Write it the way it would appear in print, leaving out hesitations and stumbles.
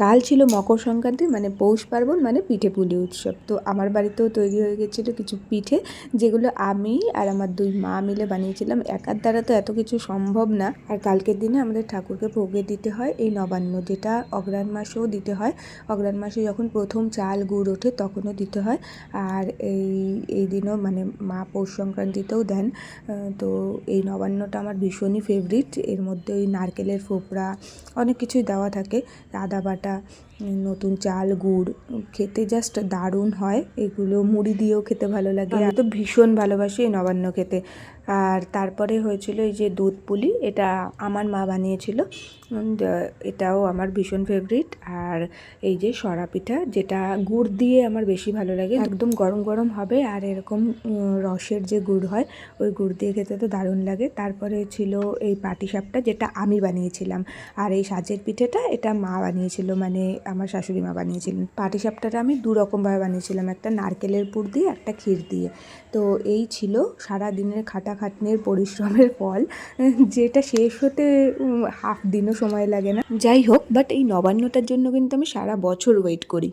কাল ছিল মকর সংক্রান্তি, মানে পৌষ পার্বণ, মানে পিঠে পুলি উৎসব। তো আমার বাড়িতেও তৈরি হয়ে গেছিলো কিছু পিঠে, যেগুলো আমি আর আমার দুই মা মিলে বানিয়েছিলাম। একার দ্বারা তো এত কিছু সম্ভব না। আর কালকের দিনে আমাদের ঠাকুরকে ভোগে দিতে হয় এই নবান্ন, যেটা অগ্রহায়ণ মাসেও দিতে হয়। অগ্রহায়ণ মাসে যখন প্রথম চাল গুড় ওঠে তখনও দিতে হয়। আর এই দিনও মানে মা পৌষ সংক্রান্তিতেও দেন। তো এই নবান্নটা আমার ভীষণই ফেভারিট। এর মধ্যে ওই নারকেলের ফোঁপড়া অনেক কিছুই দেওয়া থাকে, আদা বাটা, নতুন চাল গুড়, খেতে জাস্ট দারুণ হয়। এগুলো মুড়ি দিয়েও খেতে ভালো লাগে। আমি তো ভীষণ ভালোবাসি এই নবান্ন খেতে। আর তারপরে হয়েছিল এই যে দুধ পুলি, এটা আমার মা বানিয়েছিল, এটাও আমার ভীষণ ফেভারিট। আর এই যে সরা পিঠা, যেটা গুড় দিয়ে আমার বেশি ভালো লাগে, একদম গরম গরম হবে আর এরকম রসের যে গুড় হয় ওই গুড় দিয়ে খেতে তো দারুণ লাগে। তারপরে ছিল এই পাটিসাপটা, যেটা আমি বানিয়েছিলাম। আর এই সাজের পিঠেটা এটা মা বানিয়েছিল, মানে আমার শাশুড়ি মা বানিয়েছিলেন। পাটিসাপটাটা আমি দু রকমভাবে বানিয়েছিলাম, একটা নারকেলের পুর দিয়ে, একটা ক্ষীর দিয়ে। তো এই ছিল সারা দিনের খাটাখাটনির পরিশ্রমের ফল, যেটা শেষ হতে হাফ দিনও সময় লাগে না। যাই হোক, বাট এই নবান্নটার জন্য কিন্তু আমি সারা বছর ওয়েট করি।